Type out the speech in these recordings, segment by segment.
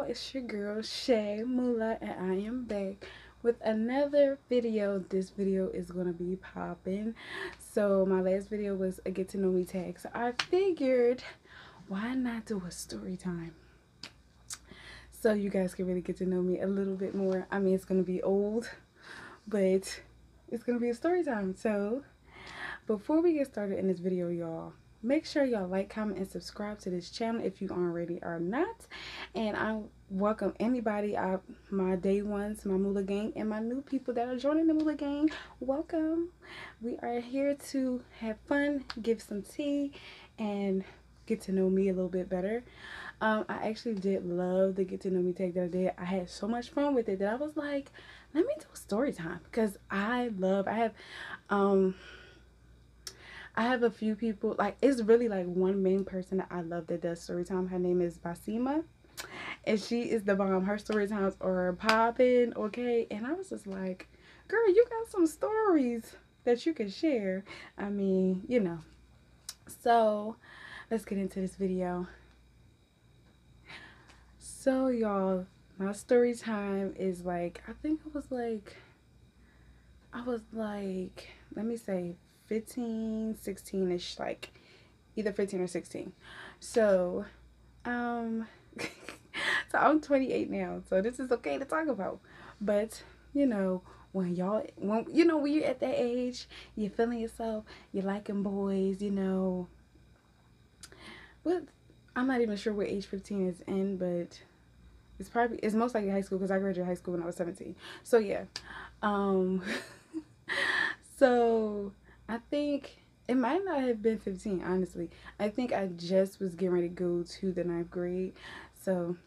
it's your girl Shay Mula, and I am back with another video. This video is gonna be popping. So my last video was a get to know me tag, so I figured why not do a story time so you guys can really get to know me a little bit more. I mean, it's gonna be old, but it's gonna be a story time. So before we get started in this video, y'all, make sure y'all like, comment, and subscribe to this channel if you already are not. And I welcome anybody, my day ones, my Mula gang, and my new people that are joining the Mula gang. Welcome. We are here to have fun, give some tea, and get to know me a little bit better. I actually did love the get to know me tag that I did. I had so much fun with it that I was like, let me do a story time, because I have a few people, like, it's really like one main person that I love that does story time. Her name is Basima, and she is the bomb. Her story times are popping, okay? And I was just like, girl, you got some stories that you can share. I mean, you know. So let's get into this video. So y'all, my story time is like, I think I was like, let me say 15, 16-ish, like either 15 or 16. So so I'm 28 now, so this is okay to talk about. But you know, when you're at that age, you're feeling yourself, you're liking boys, you know. But I'm not even sure what age 15 is in, but it's most likely high school, because I graduated high school when I was 17. So yeah. So I think it might not have been 15, honestly. I think I just was getting ready to go to the 9th grade. So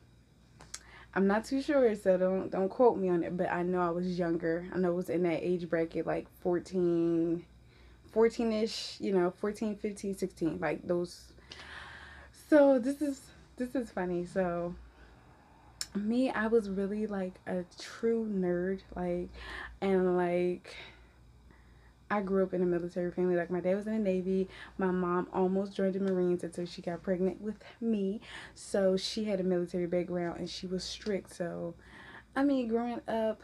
I'm not too sure, so don't quote me on it, but I know I was younger. I know it was in that age bracket, like 14-ish, you know, 14, 15, 16, like those. So this is funny. So me, I was really like a true nerd, like, and like, I grew up in a military family. Like, my dad was in the Navy. My mom almost joined the Marines until she got pregnant with me. So she had a military background and she was strict. So, I mean, growing up,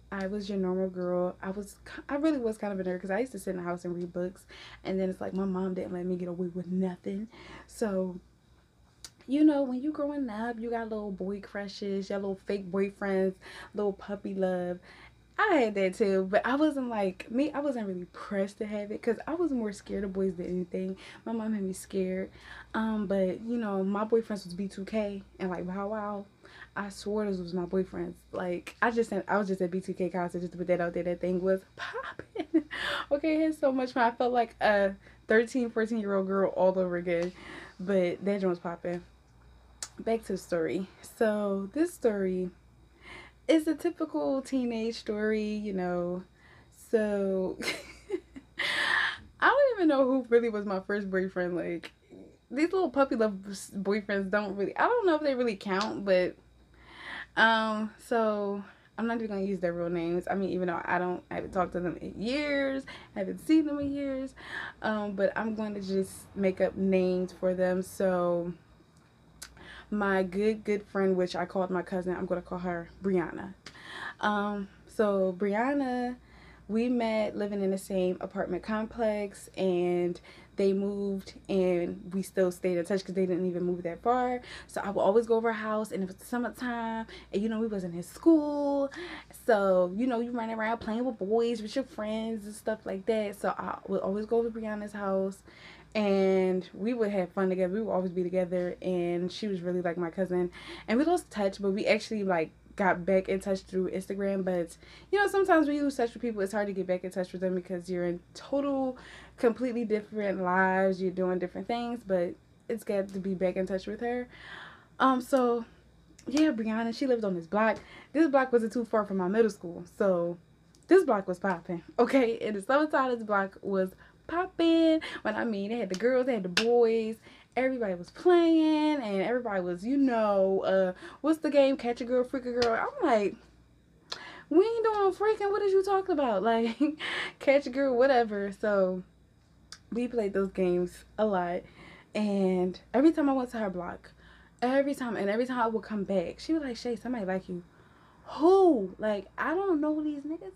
I was your normal girl. I really was kind of a nerd, because I used to sit in the house and read books. And then it's like my mom didn't let me get away with nothing. So, you know, when you growing up, you got little boy crushes, your little fake boyfriends, little puppy love. I had that too, but I wasn't like me. I wasn't really pressed to have it, because I was more scared of boys than anything. My mom had me scared. But you know, my boyfriends was B2K and like Bow Wow. I swore those was my boyfriends. Like, I was just at B2K concert, just to put that out there. That thing was popping. Okay, I had so much fun. I felt like a 13, 14-year-old girl all over again. But that joint was popping. Back to the story. So this story, it's a typical teenage story, you know. So I don't even know who really was my first boyfriend. Like, these little puppy love boyfriends don't really, I don't know if they really count, but so I'm not even gonna use their real names. I mean, even though I haven't talked to them in years, I haven't seen them in years, but I'm going to just make up names for them. So my good friend, which I called my cousin, I'm going to call her Brianna. So Brianna, we met living in the same apartment complex, and they moved, and we still stayed in touch because they didn't even move that far. So I would always go over her house, and it was the summertime, and you know, we wasn't in school, so you know, you running around playing with boys with your friends and stuff like that. So I would always go over Brianna's house, and we would have fun together. We would always be together, and she was really like my cousin. And we lost touch, but we actually like got back in touch through Instagram. But you know, sometimes when you lose touch with people, it's hard to get back in touch with them, because you're in completely different lives, you're doing different things. But it's good to be back in touch with her. So yeah, Brianna, she lived on this block. This block wasn't too far from my middle school, so this block was popping. Okay, and the summertime, this block was popping. When I mean, they had the girls, they had the boys, everybody was playing, and everybody was, you know, what's the game, catch a girl, freak a girl. I'm like, we ain't doing freaking, what is you talking about? Like, catch a girl, whatever. So we played those games a lot, and every time I went to her block, Every time. And every time I would come back, she was like, Shay, somebody like you. Who? Like, I don't know these niggas.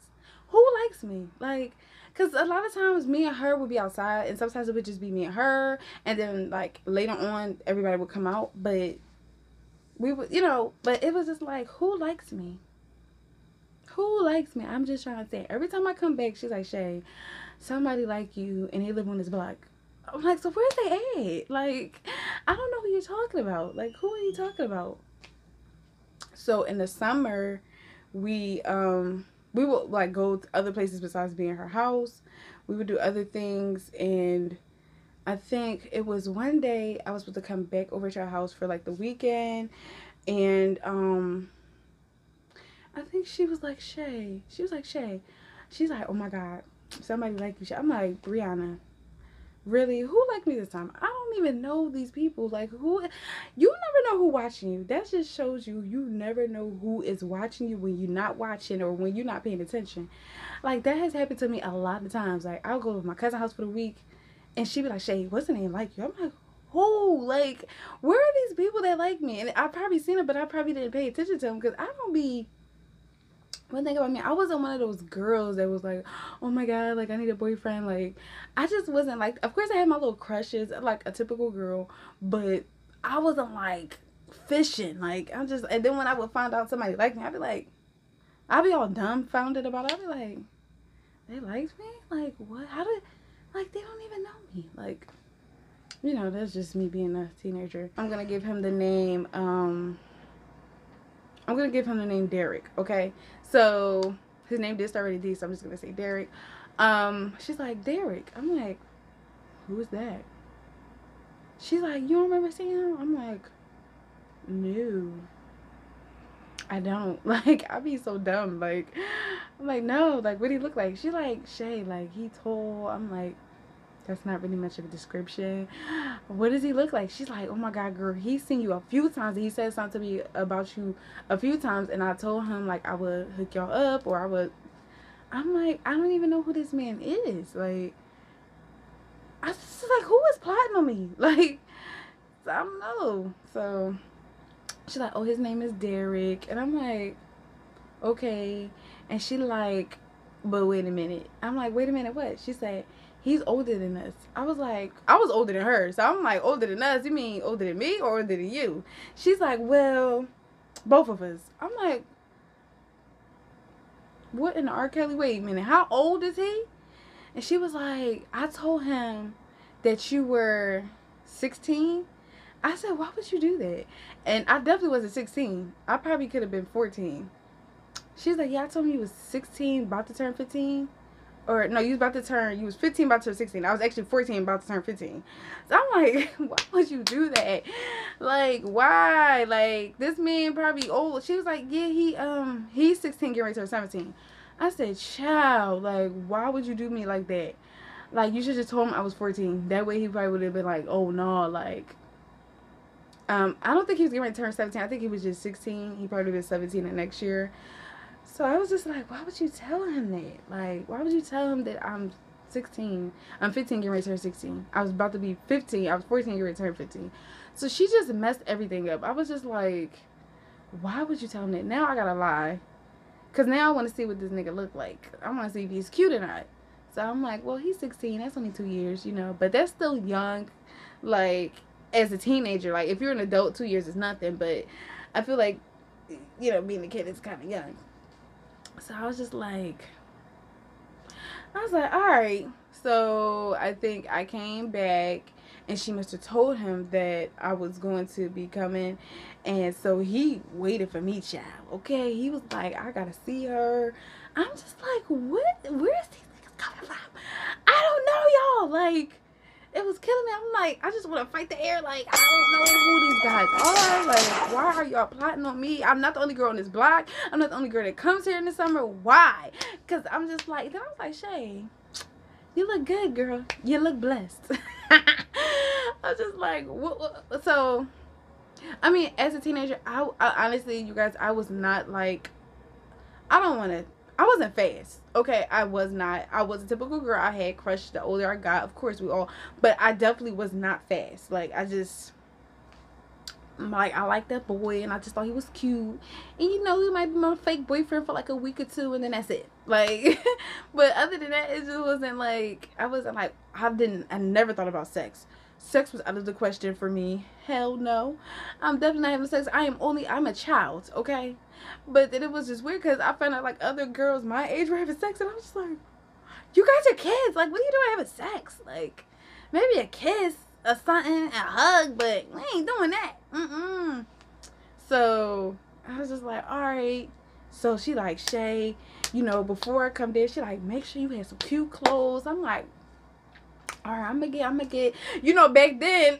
Who likes me? Like, because a lot of times me and her would be outside, and sometimes it would just be me and her, and then like later on everybody would come out, but we would, but it was just like, who likes me? Who likes me? I'm just trying to say. Every time I come back, she's like, Shay, somebody like you, and they live on this block. I'm like, so where's they at? Like, I don't know who you're talking about. Like, who are you talking about? So in the summer, we would like go to other places besides being her house. We would do other things, and I think it was one day I was supposed to come back over to her house for like the weekend, and I think she was like, Shay. She was like, Shay. She's like, oh my God, somebody like you. I'm like, Brianna, really? Who liked me this time? I don't even know these people. Like, who? You never know who watching you. That just shows you never know who is watching you when you're not watching or when you're not paying attention. Like, that has happened to me a lot of times. Like, I'll go to my cousin's house for the week, and she be like, Shay, what's the name like you? I'm like, who? Like, where are these people that like me? And I probably seen it, but I probably didn't pay attention to them because I don't be. One thing about me, I wasn't one of those girls that was like, oh my God, like I need a boyfriend. Like, I just wasn't like, of course I had my little crushes, like a typical girl, but I wasn't like fishing. Like, I'm just, and then when I would find out somebody liked me, I'd be all dumbfounded about it. I'd be like, they liked me? Like, what? How did, like, they don't even know me. Like, that's just me being a teenager. I'm going to give him the name, Derek, okay? So, his name did start with a D, so I'm just going to say Derek. She's like, Derek. I'm like, who is that? She's like, you don't remember seeing him? I'm like, no. I don't. Like, I be so dumb. Like, I'm like, no. Like, what do he look like? She's like, Shay, like, he tall. I'm like, that's not really much of a description. What does he look like? She's like, oh my God, girl, he's seen you a few times. He said something to me about you a few times, and I told him, like, I would hook y'all up, or I'm like, I don't even know who this man is. Like, I was just like, who is plotting on me? Like, I don't know. So, she's like, oh, his name is Derek. And I'm like, okay. And she like, but wait a minute. I'm like, wait a minute, what? She said, he's older than us. I was like, I was older than her. So I'm like, older than us? You mean older than me or older than you? She's like, well, both of us. I'm like, what in the R. Kelly? Wait a minute. How old is he? And she was like, I told him that you were 16. I said, why would you do that? And I definitely wasn't 16. I probably could have been 14. She's like, yeah, I told him you was 16, about to turn 15. Or, no, you was 15, about to turn 16. I was actually 14, about to turn 15. So I'm like, why would you do that? Like, why? Like, this man probably old. She was like, yeah, he's 16, getting ready to turn 17. I said, child, like, why would you do me like that? Like, you should just told him I was 14. That way he probably would have been like, oh, no, like, I don't think he was getting ready to turn 17. I think he was just 16. He probably been 17 the next year. So I was just like, why would you tell him that? Like, why would you tell him that I'm 16? I'm 15, getting ready to turn 16. I was about to be 15. I was 14, getting ready to turn 15. So she just messed everything up. I was just like, why would you tell him that? Now I gotta lie. Because now I want to see what this nigga look like. I want to see if he's cute or not. So I'm like, well, he's 16. That's only 2 years, But that's still young. Like, as a teenager. Like, if you're an adult, 2 years is nothing. But I feel like, being a kid is kind of young. So I was just like, all right. So I think I came back, and she must have told him that I was going to be coming. And so he waited for me, child. Okay. He was like, I got to see her. I'm just like, what? Where's these niggas coming from? I don't know, y'all. Like, it was killing me. I'm like, I just want to fight the air. Like, I don't know who these guys are. Like, why are y'all plotting on me? I'm not the only girl on this block. I'm not the only girl that comes here in the summer. Why? Because I'm just like, then I was like, Shay, you look good, girl. You look blessed. I was just like, what? So, I mean, as a teenager, I honestly, you guys, I was not like, I wasn't fast. Okay, I was not. I was a typical girl. I had crushed the older I got. Of course, we all. But I definitely was not fast. Like, I just like, I like that boy, and I just thought he was cute, and you know, he might be my fake boyfriend for like a week or two, and then that's it. Like, but other than that, it just wasn't like, I wasn't like, I never thought about sex. Sex was out of the question for me. Hell no, I'm definitely not having sex. I'm a child, okay. But then it was just weird because I found out like other girls my age were having sex, and I was just like, you guys are kids. Like, what are you doing having sex? Like, maybe a kiss or something, a hug, but we ain't doing that. So I was just like, all right. So she like, Shay, you know, before I come there, she like, make sure you have some cute clothes. I'm like, all right, I'm gonna get, you know, back then,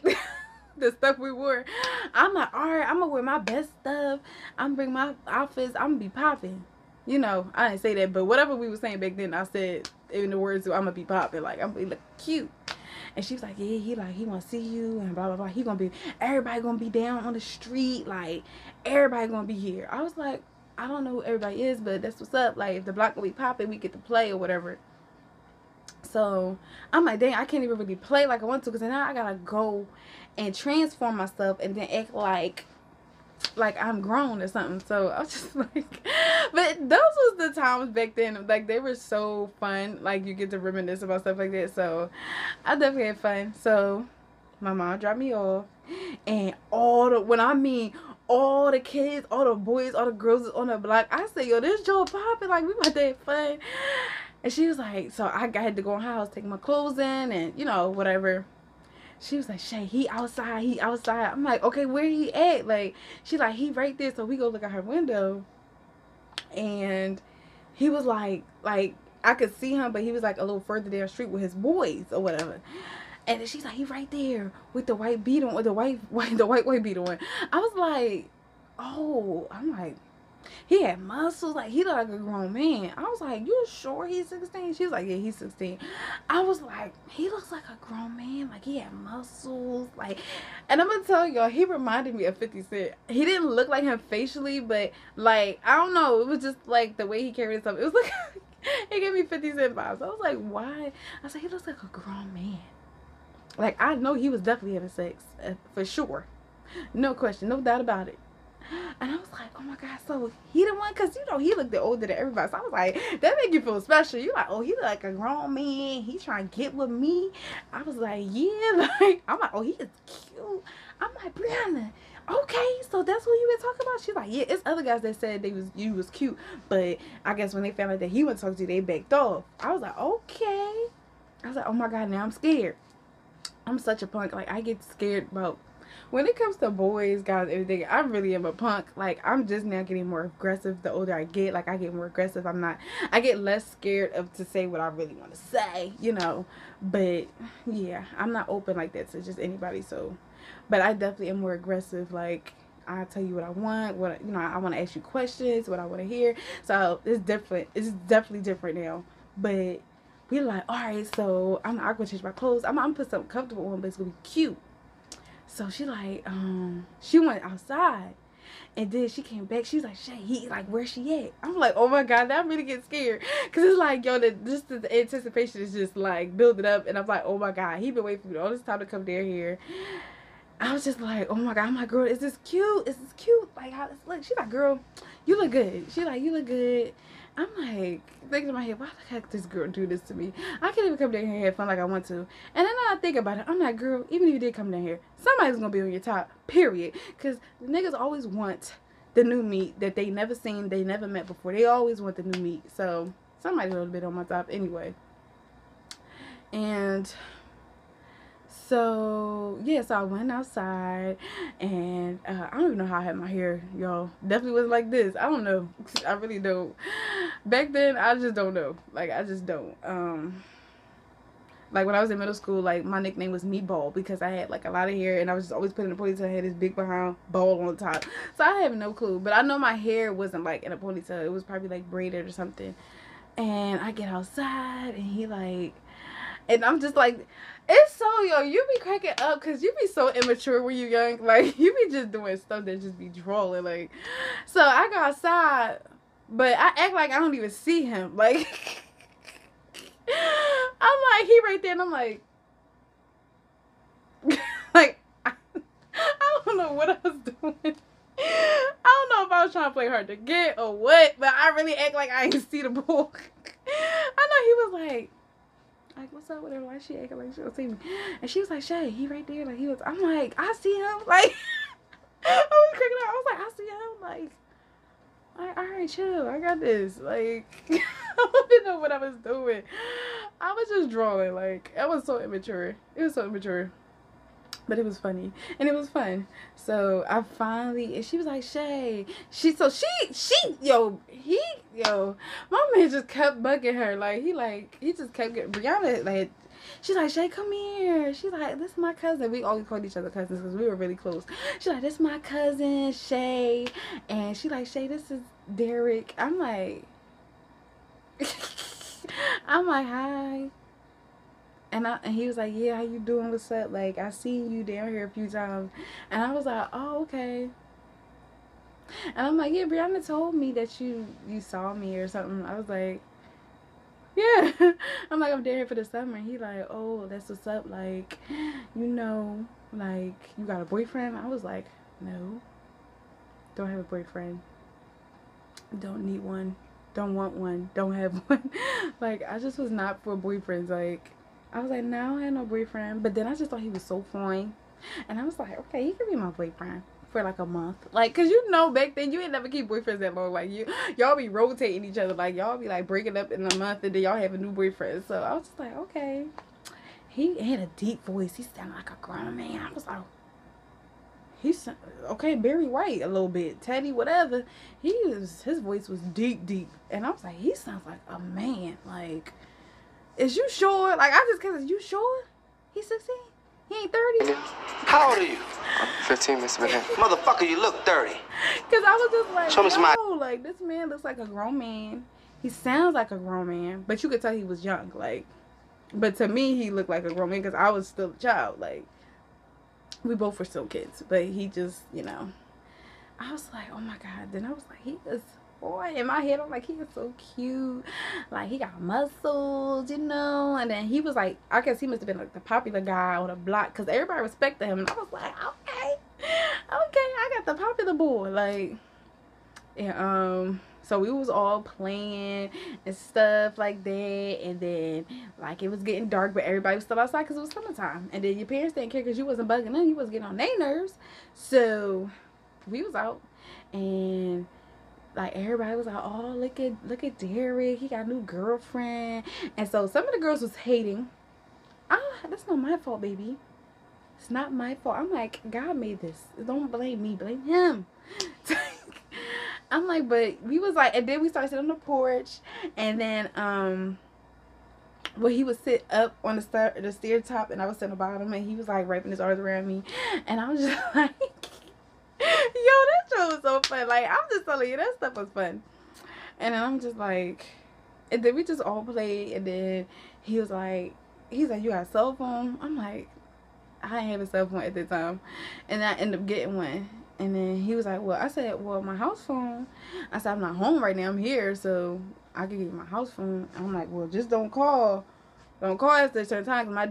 the stuff we wore. I'm like, all right, I'm gonna wear my best stuff. I'm gonna bring my outfits. I'm gonna be popping. You know, I didn't say that, but whatever we were saying back then, I said in the words, I'm gonna be popping. Like, I'm gonna be look cute. And she was like, yeah, he want to see you and blah, blah, blah. Everybody gonna be down on the street. Like, everybody gonna be here. I was like, I don't know who everybody is, but that's what's up. Like, if the block gonna be popping, we get to play or whatever. So I'm like, dang, I can't even really play like I want to, because now I gotta go and transform myself and then act like I'm grown or something. So I was just like, but those was the times back then. Like, they were so fun. Like, you get to reminisce about stuff like that. So I definitely had fun. So my mom dropped me off, and all the kids, all the boys, all the girls on the block. I said, yo, this Joe popping. Like, we about to have fun. And she was like, so I had to go in the house, take my clothes in, and, you know, whatever. She was like, Shay, he outside. I'm like, okay, where he at? Like, she like, he right there. So we go look at her window, and he was like, I could see him, but he was like a little further down the street with his boys or whatever. And then she's like, he right there with the white beat on, with the white beat on. I was like, oh, I'm like, he had muscles. Like, he looked like a grown man. I was like, you sure he's 16? She was like, yeah, he's 16. I was like, he looks like a grown man. Like, he had muscles. Like, and I'm gonna tell y'all, he reminded me of 50 Cent. He didn't look like him facially, but, like, I don't know. It was just, like, the way he carried himself. It was like, it gave me 50 Cent vibes. I was like, why? I said, he looks like a grown man. Like, I know he was definitely having sex. For sure. No question. No doubt about it. And I was like, oh my God, so he the one? Because, you know, he looked older than everybody. So I was like, that make you feel special. You like, oh, he look like a grown man. He trying to get with me. I was like, yeah. Like, I'm like, oh, he is cute. I'm like, Brianna, okay, so that's what you been talking about? She's like, yeah, it's other guys that said you was cute. But I guess when they found out that he was talking to you, they backed off. I was like, okay. I was like, oh my God, now I'm scared. I'm such a punk. Like, I get scared about, when it comes to boys, guys, everything, I really am a punk. Like, I'm just now getting more aggressive the older I get. Like, I get more aggressive. I get less scared to say what I really want to say, you know. But, yeah, I'm not open like that to just anybody. So, but I definitely am more aggressive. Like, I tell you what I want, you know, I want to ask you questions, what I want to hear. So, it's different. It's definitely different now. But we're like, all right, so I'm going to change my clothes. I'm going to put something comfortable on, but it's going to be cute. So she like, she went outside, and then she came back. She was like, Shay, he like, where's she at? I'm like, oh my God, now I'm really getting scared. Cause it's like, yo, just the anticipation is just like building up. And I'm like, oh my God, he been waiting for me all this time to come down here. I was just like, oh my God, I'm like, girl, is this cute? Is this cute? Like, how this look? She's like, girl, you look good. She like, you look good. I'm like, thinking in my head, why the heck this girl do this to me? I can't even come down here and have fun like I want to. And then I think about it. I'm like, girl, even if you did come down here, somebody's going to be on your top, period. Because the niggas always want the new meat that they never seen, they never met before. They always want the new meat. So somebody's a little bit on my top anyway. And so, yeah, so I went outside, and I don't even know how I had my hair, y'all. Definitely wasn't like this. I don't know. I really don't. Back then, I just don't know. Like, I just don't. Like, when I was in middle school, like, my nickname was Meatball because I had, like, a lot of hair, and I was just always putting in a ponytail. I had this big behind ball on top. So I have no clue. But I know my hair wasn't, like, in a ponytail. It was probably, like, braided or something. And I get outside, and he, like, and I'm just like, it's so, yo, you be cracking up because you be so immature when you young. Like, you be just doing stuff that just be drolling. Like, so I go outside, but I act like I don't even see him. Like, I'm like, he right there, and I'm like, like, I don't don't know what I was doing. I don't know if I was trying to play hard to get or what, but I really act like I didn't see the ball. I know he was like, what's up with her? Why she acting like she don't see me? And she was like, Shay, he right there. Like, he was, I'm like, I see him. Like, I was cracking up. I was like, I see him. Like, all right, chill. I got this. Like, I didn't know what I was doing. I was just drawing. Like, I was so immature. It was so immature. But it was funny. And it was fun. So, I finally, and she was like, Shay. Yo, my man just kept bugging her. Like, he just kept getting, Brianna, like, she's like, Shay, come here. She's like, this is my cousin. We always called each other cousins because we were really close. She's like, this is my cousin, Shay. And she like, Shay, this is Derek. I'm like, hi. And he was like, yeah, how you doing? What's up? Like, I seen you down here a few times. And I was like, oh, okay. And I'm like, yeah, Brianna told me that you saw me or something. I was like, yeah. I'm like, I'm down here for the summer. And he like, oh, that's what's up. Like, like, you got a boyfriend? I was like, no. Don't have a boyfriend. Don't need one. Don't want one. Don't have one. Like, I just was not for boyfriends. Like, I was like, no, I don't have no boyfriend. But then I just thought he was so fine. And I was like, okay, he could be my boyfriend for like a month. Like, cause back then you ain't never keep boyfriends that long. Like, y'all be rotating each other. Like, y'all be like breaking up in a month and then y'all have a new boyfriend. So I was just like, okay. He had a deep voice. He sounded like a grown man. I was like, he's okay, Barry White a little bit, Teddy, whatever. His voice was deep. And I was like, he sounds like a man. Like, is you sure? Like, I just kept, you sure? He's 16? He ain't 30? How old are you? I'm 15, Mr. McCann. Motherfucker, you look 30. Because I was just like, show me some. Like, this man looks like a grown man. He sounds like a grown man. But you could tell he was young. Like, but to me, he looked like a grown man because I was still a child. Like, we both were still kids. But he just, I was like, oh my God. Then I was like, he is, boy, in my head, I'm like, he is so cute. Like, he got muscles, And then he was like, I guess he must have been like the popular guy on the block because everybody respected him. And I was like, okay, I got the popular boy. Like, and, so we was all playing and stuff like that. And then, like, it was getting dark, but everybody was still outside because it was summertime. And then your parents didn't care because you wasn't bugging them. You was getting on their nerves. So we was out. And like, everybody was like, oh, look at Derek. He got a new girlfriend. And so some of the girls was hating. That's not my fault, baby. It's not my fault. I'm like, God made this. Don't blame me. Blame him. I'm like, but we was like, and then we started sitting on the porch. And then, well, he would sit up on the stair top. And I was sitting on the bottom. And he was like wrapping his arms around me. And I was just like, yo, that show was so fun. Like, I'm just telling you, that stuff was fun. And then I'm just like, and then we just all played. And then he's like, you got a cell phone? I'm like, I didn't have a cell phone at the time. And I ended up getting one. And then he was like, well, I said, well, my house phone. I said, I'm not home right now. I'm here, so I can give you my house phone. I'm like, well, just don't call. Don't call at a certain time. Cause my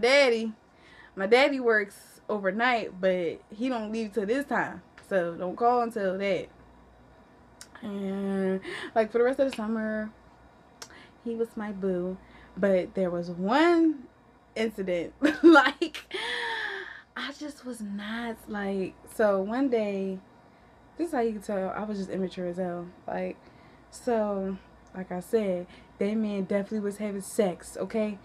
daddy works overnight, but he don't leave till this time. So don't call until that. And like for the rest of the summer, he was my boo. But there was one incident, like, I just was not, like, so one day, this is how you can tell I was just immature as hell. Like, so, like I said, that man definitely was having sex, okay?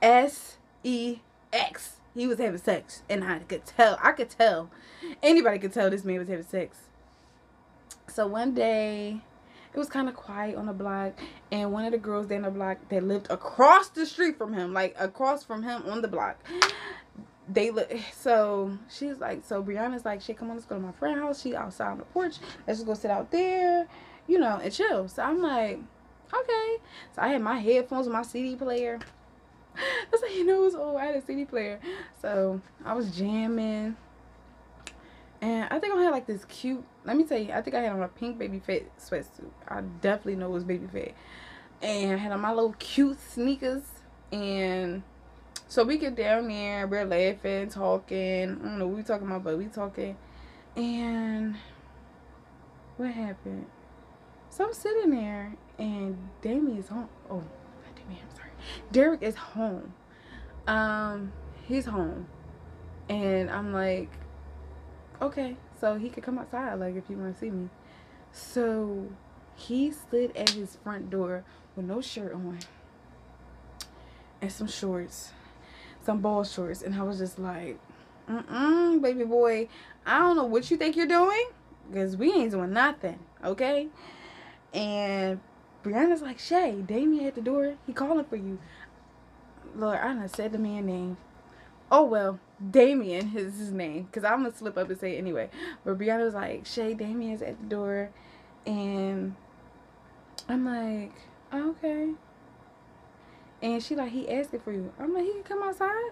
S-E-X. He was having sex. And I could tell. Anybody could tell this man was having sex. So one day, it was kind of quiet on the block. And one of the girls down the block that lived across the street from him, like across from him on the block, so she's like, so Brianna's like, shit, come on, let's go to my friend's house. She outside on the porch. Let's just go sit out there, and chill. So I'm like, okay. So I had my headphones with my CD player. That's how it was old. I had a CD player. So I was jamming. And I think I had like this cute, let me tell you, I think I had on a pink Baby Fat sweatsuit. I definitely know it was Baby Fat. And I had on my little cute sneakers. And so we get down there, we're laughing, talking. I don't know what we talking about, but we talking. And what happened? So I'm sitting there, and Damien is home. Oh, not Damien, I'm sorry. Derek is home. He's home. And I'm like, okay, so he could come outside, like, if you want to see me. So he slid at his front door with no shirt on and some shorts, some ball shorts. And I was just like, baby boy, I don't know what you think you're doing, because we ain't doing nothing, okay? And Brianna's like, Shay, Damien at the door. He calling for you. Lord, I done said the man's name. Oh, well, Damien is his name, because I'm going to slip up and say it anyway. But Brianna was like, Shay, Damien's at the door. And I'm like, oh, okay. And she like, he asking for you. I'm like, he can come outside?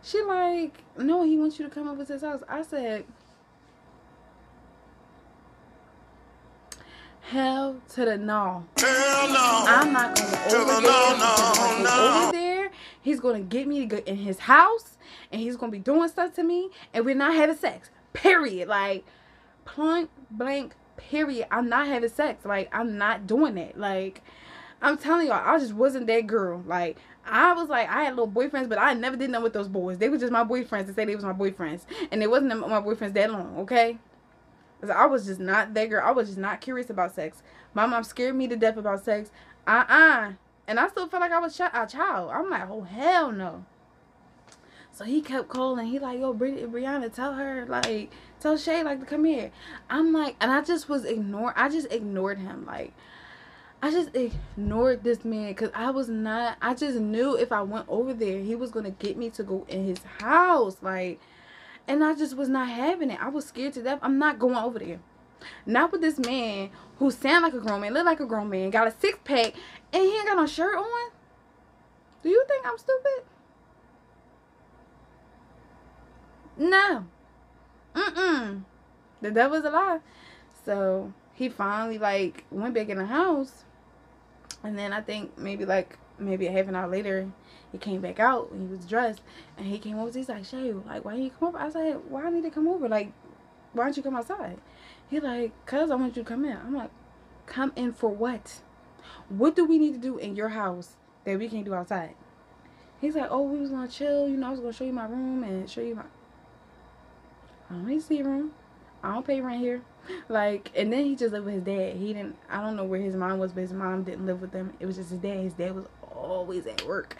She like, no, he wants you to come over to his house. I said, hell to the no. No. I'm not going over there. Over there, he's going to get me to go in his house, and he's going to be doing stuff to me, and we're not having sex. Period. Like, point blank, period. I'm not having sex. Like, I'm not doing that. Like, I'm telling y'all, I just wasn't that girl. Like, I was like, I had little boyfriends, but I never did nothing with those boys. They were just my boyfriends to say they was my boyfriends. And they wasn't my boyfriends that long, okay? Because I was just not that girl. I was just not curious about sex. My mom scared me to death about sex. And I still felt like I was a child. I'm like, oh, hell no. So he kept calling. He like, yo, Brianna, tell her, like, tell Shay, like, to come here. I'm like, and I just ignored him. Like, I just ignored this man, because I just knew if I went over there, he was going to get me to go in his house. Like, and I just was not having it. I was scared to death. I'm not going over there. Not with this man who sound like a grown man, look like a grown man, got a six-pack, and he ain't got no shirt on. Do you think I'm stupid? No. The devil's a lie. So he finally, like, went back in the house. And then I think maybe a half an hour later, he came back out and he was dressed. And he came over. He's like, Shay, like, why didn't you come over? I said, why I need to come over? Like, why don't you come outside? He like, cause I want you to come in. I'm like, come in for what? What do we need to do in your house that we can't do outside? He's like, oh, we was gonna chill. You know, I was gonna show you my room and show you my. I don't need to see your room. I don't pay rent here. Like, and then he just lived with his dad. I don't know where his mom was, but his mom didn't live with them. It was just his dad. His dad was always at work.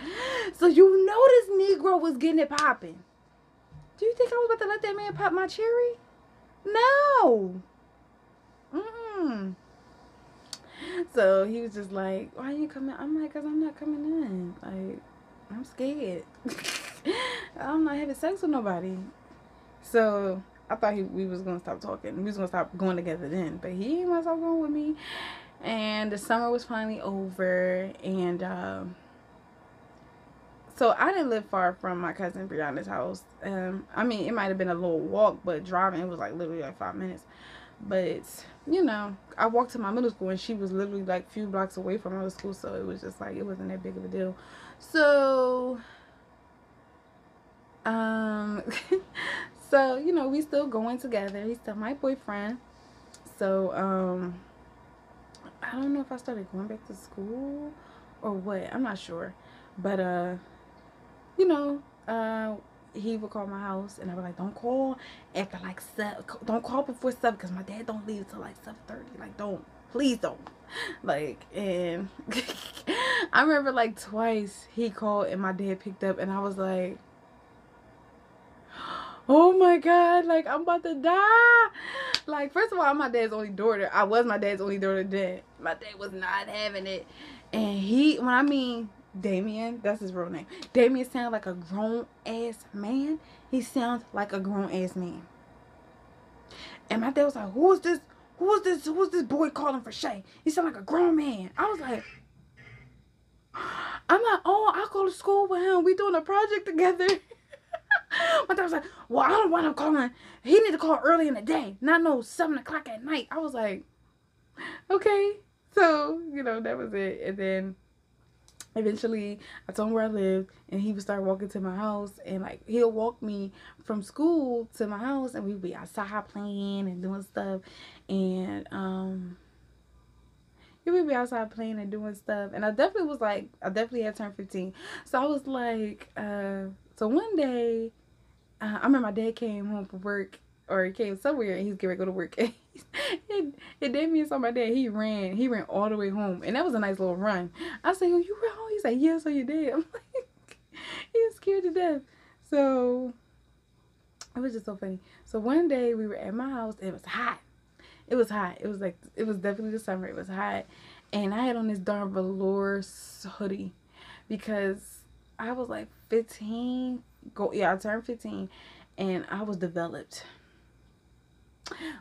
So you know this Negro was getting it popping. Do you think I was about to let that man pop my cherry? No. So he was just like, why are you coming? I'm like, cause I'm not coming in. Like, I'm scared. I'm not having sex with nobody. So I thought we was going to stop talking. We was going to stop going together then. But he didn't want to stop going with me. And the summer was finally over. And so I didn't live far from my cousin Brianna's house. I mean, it might have been a little walk. But driving, it was like literally like 5 minutes. But, you know, I walked to my middle school. And she was literally like a few blocks away from middle school. So it was just like, it wasn't that big of a deal. So, so, you know, we still going together. He's still my boyfriend. So, I don't know if I started going back to school or what. I'm not sure. But, you know, he would call my house, and I was like, don't call after like 7. Don't call before 7, because my dad don't leave till like 7:30. Like, don't. Please don't. Like, and I remember like twice he called and my dad picked up, and I was like, oh my God, like, I'm about to die. Like, first of all, I'm my dad's only daughter. I was my dad's only daughter then. My dad was not having it. And when I mean Damien, that's his real name. Damien sounds like a grown-ass man. He sounds like a grown-ass man. And my dad was like, who is this? Who is this boy calling for Shay? He sound like a grown man. I was like, I'm like, oh, I'll go to school with him. We doing a project together. My dad was like, well, I don't want him calling. He need to call early in the day, not no 7 o'clock at night. I was like, okay. So, you know, that was it. And then Eventually, I told him where I lived, and he would start walking to my house, and like he'll walk me from school to my house, and we'd be outside playing and doing stuff, and yeah, we'd be outside playing and doing stuff, and I definitely had turned 15, so I was like, so one day, I remember my dad came home from work, or he came somewhere, and he was getting ready to go to work. And then me and saw my dad. He ran all the way home, and that was a nice little run. I said, "Oh, you ran home?" He's like, "Yeah, so you did." I'm like, he was scared to death. So it was just so funny. So one day we were at my house. It was hot. It was hot. It was definitely the summer. It was hot, and I had on this darn velour hoodie because I was like 15. I turned 15, and I was developed.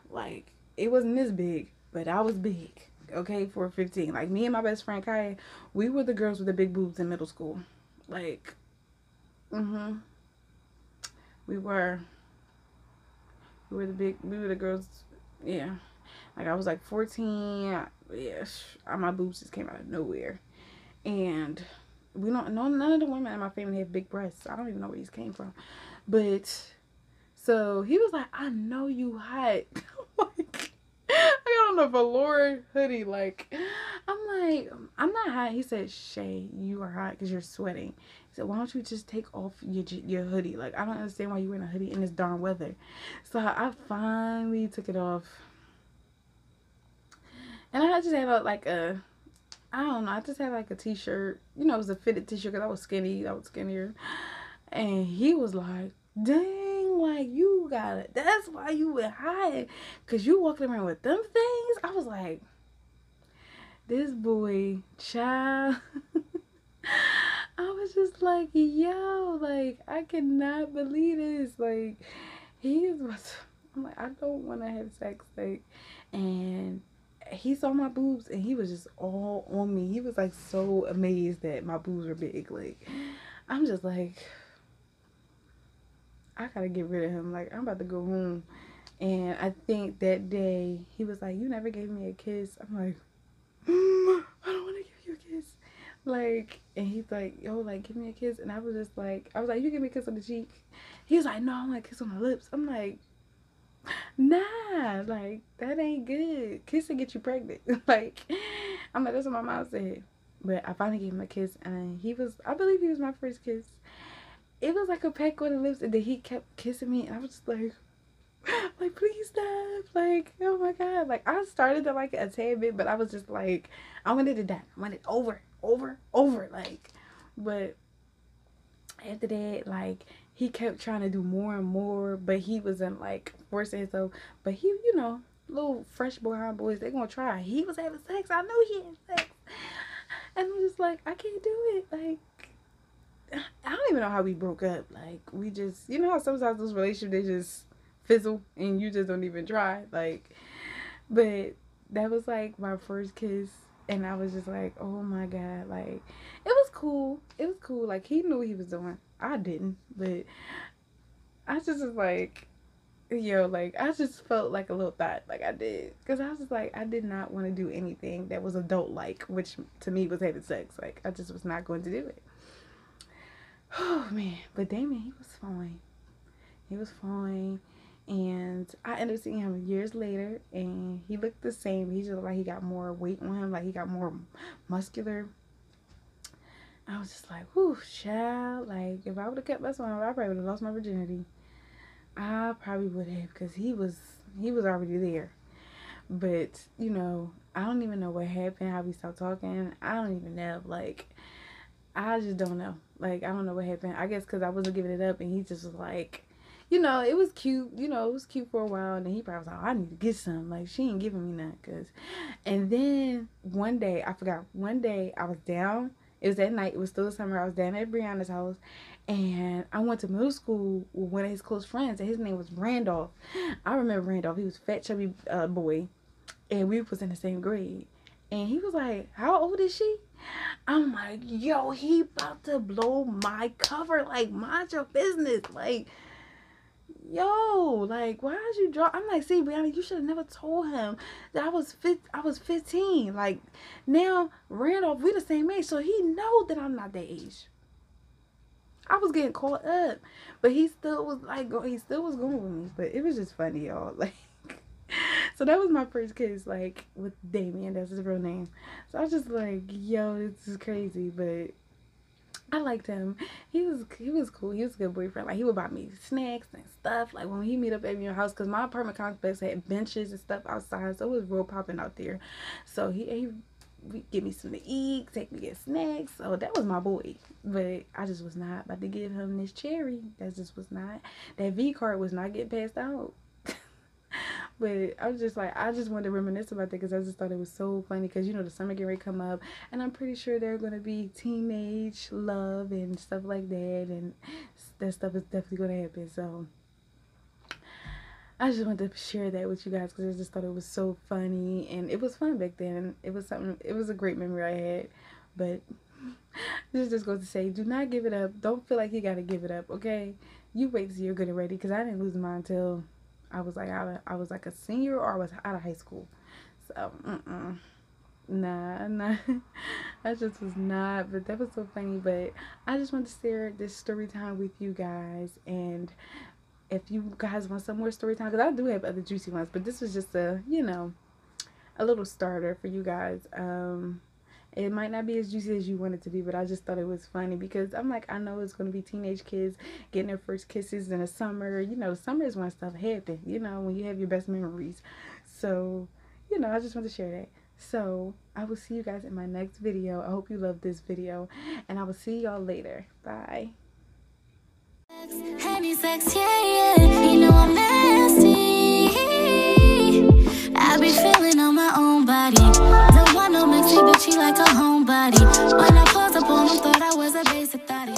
Like, it wasn't this big, but I was big. Okay, for 15. Like, me and my best friend Kaya, we were the girls with the big boobs in middle school. Like, we were. We were the girls. Yeah. Like, I was like 14. Yeah, my boobs just came out of nowhere. And we don't know, none of the women in my family have big breasts. I don't even know where these came from. But so he was like, "I know you hot." Like, I got on a velour hoodie. Like, I'm like, "I'm not hot." He said, "Shay, you are hot because you're sweating." He said, "Why don't you just take off your hoodie? Like, I don't understand why you're wearing a hoodie in this darn weather." So I finally took it off. And I just had I don't know, I just had like a t-shirt. You know, it was a fitted t-shirt because I was skinny. I was skinnier. And he was like, "Dang, like you got it. That's why you were high. Because you walking around with them things." I was like, this boy, child. I was just like, yo, like, I cannot believe this. Like, he is what's. I'm like, I don't want to have sex. Like, and he saw my boobs and he was just all on me. He was like so amazed that my boobs were big. Like, I'm just like, I gotta get rid of him. Like, I'm about to go home. And I think that day he was like, "You never gave me a kiss." I'm like, "I don't want to give you a kiss." Like, and he's like, "Yo, like, give me a kiss." And I was like, "You give me a kiss on the cheek." He was like, "No, I want a kiss on the lips." I'm like, "Nah, like, that ain't good. Kissing get you pregnant." Like, I'm like, that's what my mom said. But I finally gave him a kiss, and I believe he was my first kiss. It was like a peck on the lips, and then he kept kissing me, and I was just like, please stop. Like, oh my God. Like, I started to like it a tad bit, but I was just like, I wanted it done. I wanted it over. Like, but after that, like, he kept trying to do more and more, but he wasn't like forcing himself. But he, little fresh behind boys, they gonna try. He was having sex. I know he had sex. And I'm just like, I can't do it. Like, I don't even know how we broke up. Like, we just, how sometimes those relationships, they just fizzle and you just don't even try. Like, but that was like my first kiss. And I was just like, oh my God. Like, it was cool. It was cool. Like, he knew what he was doing. I didn't. But I just was like, like, I just felt like a little thought. Like, I did. Because I was just like, I did not want to do anything that was adult-like, which to me was having sex. Like, I just was not going to do it. Oh man, but Damon, he was fine. He was fine, and I ended up seeing him years later, and he looked the same. He just looked like he got more weight on him, like he got more muscular. I was just like, whew, child. Like, if I would have kept messing with him, I probably would have lost my virginity. I probably would have, because he was already there. But I don't even know what happened, how we stopped talking. I don't even know. Like, I just don't know. Like, I don't know what happened. I guess because I wasn't giving it up, and he just was like, it was cute. It was cute for a while, and then he probably was like, "Oh, I need to get some." Like, she ain't giving me nothing. And then one day, I forgot. One day, I was down. It was at night. It was still the summer. I was down at Brianna's house, and I went to middle school with one of his close friends, and his name was Randolph. I remember Randolph. He was a fat, chubby boy, and we was in the same grade. And he was like, "How old is she?" I'm like, yo, he about to blow my cover. Like, mind your business. Like, yo, like, why did you draw? I'm like, see, Brianna, you should have never told him that I was 15. Like, now, Randolph, we the same age, so he know that I'm not that age. I was getting caught up, but he still was like, he still was going with me. But it was just funny, y'all. Like, so that was my first kiss, like, with Damien. That's his real name. So I was just like, yo, this is crazy. But I liked him. He was cool. He was a good boyfriend. Like, he would buy me snacks and stuff. Like, when he meet up at your house, because my apartment complex had benches and stuff outside, so it was real popping out there. So he give me something to eat, take me to get snacks. So that was my boy. But I just was not about to give him this cherry. That just was not. That V card was not getting passed out. But I was just like, I just wanted to reminisce about that because I just thought it was so funny because, you know, the summer getting ready to come up and I'm pretty sure they're going to be teenage love and stuff like that, and that stuff is definitely going to happen. So I just wanted to share that with you guys because I just thought it was so funny and it was fun back then. It was a great memory I had. But this just goes to say, do not give it up. Don't feel like you got to give it up, okay? You wait till you're good and ready because I didn't lose mine until I was like a senior or I was out of high school. So, nah. I just was not. But that was so funny. But I just want to share this story time with you guys. And if you guys want some more story time, because I do have other juicy ones, but this was just a, you know, a little starter for you guys. It might not be as juicy as you want it to be, but I just thought it was funny because I'm like, I know it's going to be teenage kids getting their first kisses in the summer. You know, summer is when stuff happens, you know, when you have your best memories. So, you know, I just want to share that. So, I will see you guys in my next video. I hope you love this video, and I will see y'all later. Bye. Sex, yeah, you know I'm nasty. I be feeling on my own body. Don't want no mixy bitchy like a homebody. When I close up on them, thought I was a basic thotty.